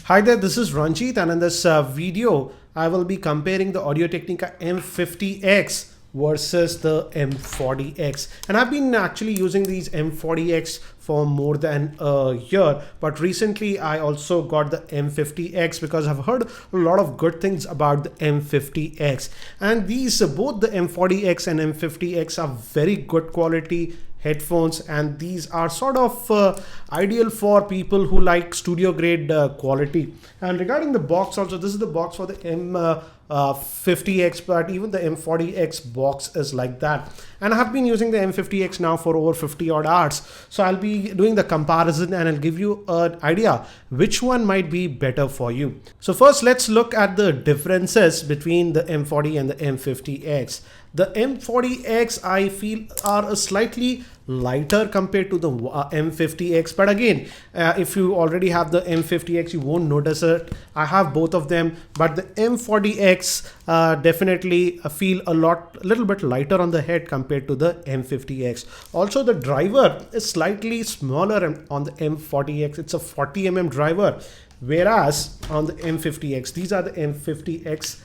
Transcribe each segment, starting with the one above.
Hi there, this is Ranjit, and in this video, I will be comparing the Audio-Technica M50X versus the M40X. And I've been actually using these M40X for more than a year, but recently I also got the M50X because I've heard a lot of good things about the M50X. And these, both the M40X and M50X are very good quality headphones, and these are sort of ideal for people who like studio grade quality. And regarding the box also, this is the box for the M50X, but even the M40X box is like that. And I have been using the M50X now for over 50 odd hours, so I'll be doing the comparison and I'll give you an idea which one might be better for you. So first, let's look at the differences between the M40 and the M50X. The M40X I feel are a slightly lighter compared to the M50X, but again, if you already have the M50X, you won't notice it. I have both of them, but the M40X definitely feel a little bit lighter on the head compared to the M50X. Also, the driver is slightly smaller on the M40X. It's a 40mm driver, whereas on the M50X, these are the M50X,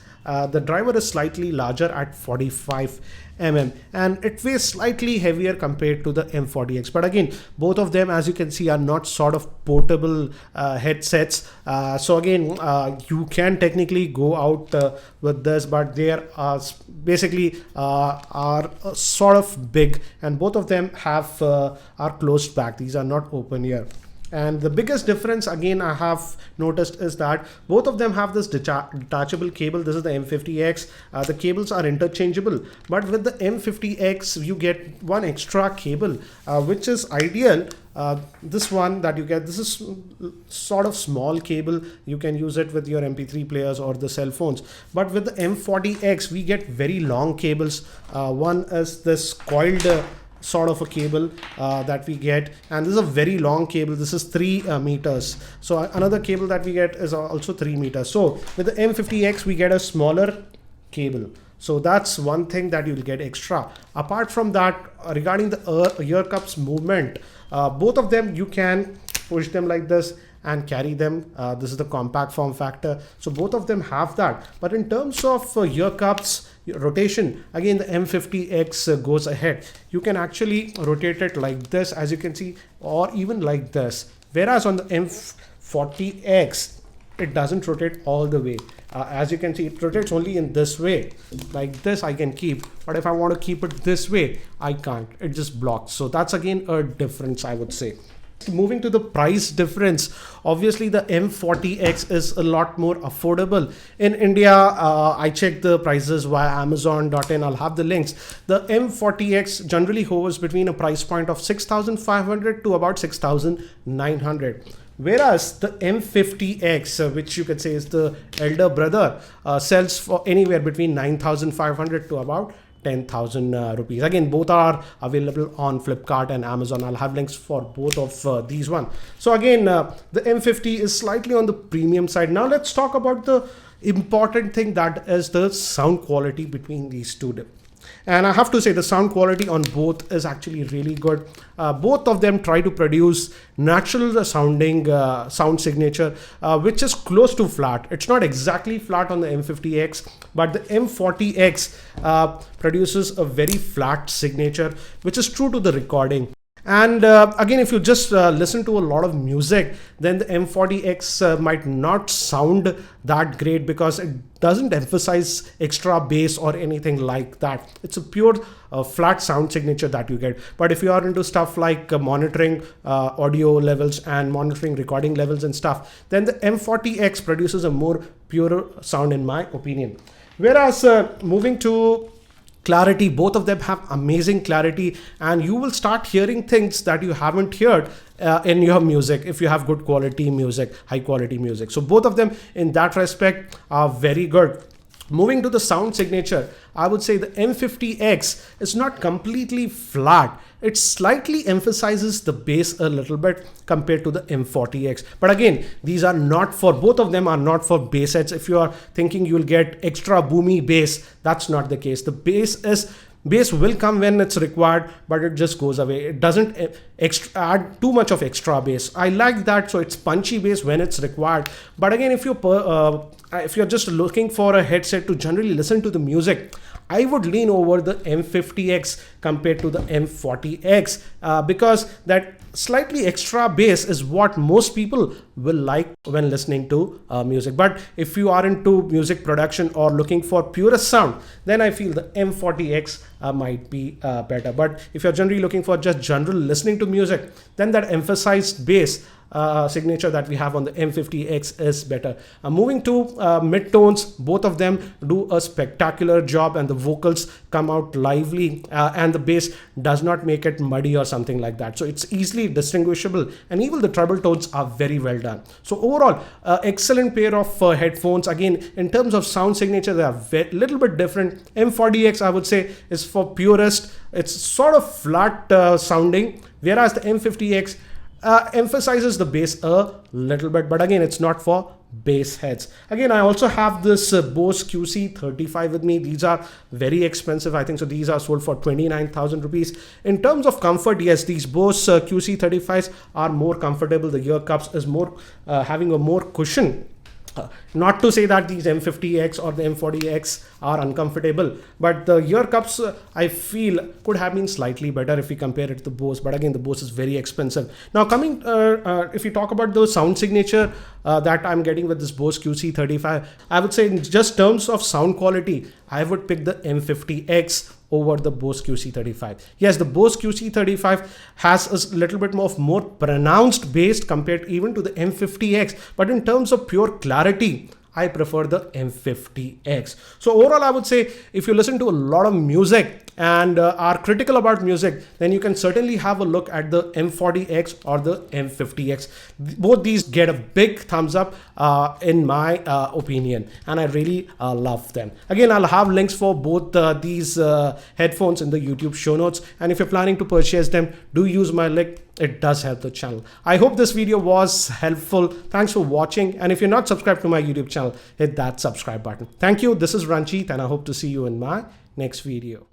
the driver is slightly larger at 45mm and it weighs slightly heavier compared to the M40X. But again, both of them, as you can see, are not sort of portable headsets. So again, you can technically go out with this, but they are basically are sort of big, and both of them have are closed back. These are not open here. And the biggest difference again I have noticed is that both of them have this detachable cable. This is the M50X. The cables are interchangeable, but with the M50X you get one extra cable, which is ideal. This one that you get, this is sort of small cable. You can use it with your MP3 players or the cell phones. But with the M40X we get very long cables. One is this coiled sort of a cable that we get, and this is a very long cable. This is 3 meters. So another cable that we get is also 3 meters. So with the M50X we get a smaller cable, so that's one thing that you'll get extra. Apart from that, regarding the ear cups movement, both of them you can push them like this and carry them. This is the compact form factor, so both of them have that. But in terms of ear cups rotation, again the M50X goes ahead. You can actually rotate it like this, as you can see, or even like this, whereas on the M40X it doesn't rotate all the way. As you can see, it rotates only in this way. Like this I can keep, but if I want to keep it this way I can't. It just blocks. So that's again a difference, I would say. Moving to the price difference, obviously the M40X is a lot more affordable. In India, I checked the prices via Amazon.in. I'll have the links. The M40X generally hovers between a price point of 6,500 to about 6,900. Whereas the M50X, which you could say is the elder brother, sells for anywhere between 9,500 to about 10,000 rupees. Again, both are available on Flipkart and Amazon. I'll have links for both of these one. So again, the M50 is slightly on the premium side. Now let's talk about the important thing, that is the sound quality between these two. And I have to say the sound quality on both is actually really good. Both of them try to produce natural sounding sound signature, which is close to flat. It's not exactly flat on the M50X, but the M40X produces a very flat signature, which is true to the recording. And again, if you just listen to a lot of music, then the M40X might not sound that great because it doesn't emphasize extra bass or anything like that. It's a pure flat sound signature that you get. But if you are into stuff like monitoring audio levels and monitoring recording levels and stuff, then the M40X produces a more pure sound in my opinion. Whereas moving to clarity, both of them have amazing clarity, and you will start hearing things that you haven't heard in your music if you have good quality music, high quality music. So both of them in that respect are very good. Moving to the sound signature, I would say the M50X is not completely flat. It slightly emphasizes the bass a little bit compared to the M40X. But again, these are not for, both of them are not for bass heads. If you are thinking you'll get extra boomy bass, that's not the case. The bass is Bass will come when it's required, but it just goes away. It doesn't add too much of extra bass. I like that. So it's punchy bass when it's required. But again, if you're just looking for a headset to generally listen to the music, I would lean over the M50X compared to the M40X because that slightly extra bass is what most people will like when listening to music. But if you are into music production or looking for purest sound, then I feel the M40X might be better. But if you're generally looking for just general listening to music, then that emphasized bass signature that we have on the M50X is better. Moving to mid-tones, both of them do a spectacular job, and the vocals come out lively, and the bass does not make it muddy or something like that. So it's easily distinguishable, and even the treble tones are very well done. So overall, excellent pair of headphones. Again, in terms of sound signature, they are a little bit different. M40X, I would say, is for purist. It's sort of flat sounding, whereas the M50X emphasizes the bass a little bit, but again, it's not for bass heads. Again, I also have this Bose QC35 with me. These are very expensive, I think. So these are sold for 29,000 rupees. In terms of comfort, yes, these Bose QC35s are more comfortable. The ear cups is more having a more cushion. Not to say that these M50X or the M40X are uncomfortable, but the ear cups I feel could have been slightly better if we compare it to the Bose. But again, the Bose is very expensive. Now coming, if you talk about the sound signature that I'm getting with this Bose QC35, I would say in just terms of sound quality, I would pick the M50X over the Bose QC35. Yes, the Bose QC35 has a little bit more pronounced bass compared even to the M50X, but in terms of pure clarity, I prefer the M50X. So overall, I would say if you listen to a lot of music and are critical about music, then you can certainly have a look at the M40X or the M50X. Both these get a big thumbs up in my opinion, and I really love them. Again, I'll have links for both these headphones in the YouTube show notes, and if you're planning to purchase them, do use my link. It does help the channel. I hope this video was helpful. Thanks for watching, and if you're not subscribed to my YouTube channel, hit that subscribe button. Thank you. This is Ranjit, and I hope to see you in my next video.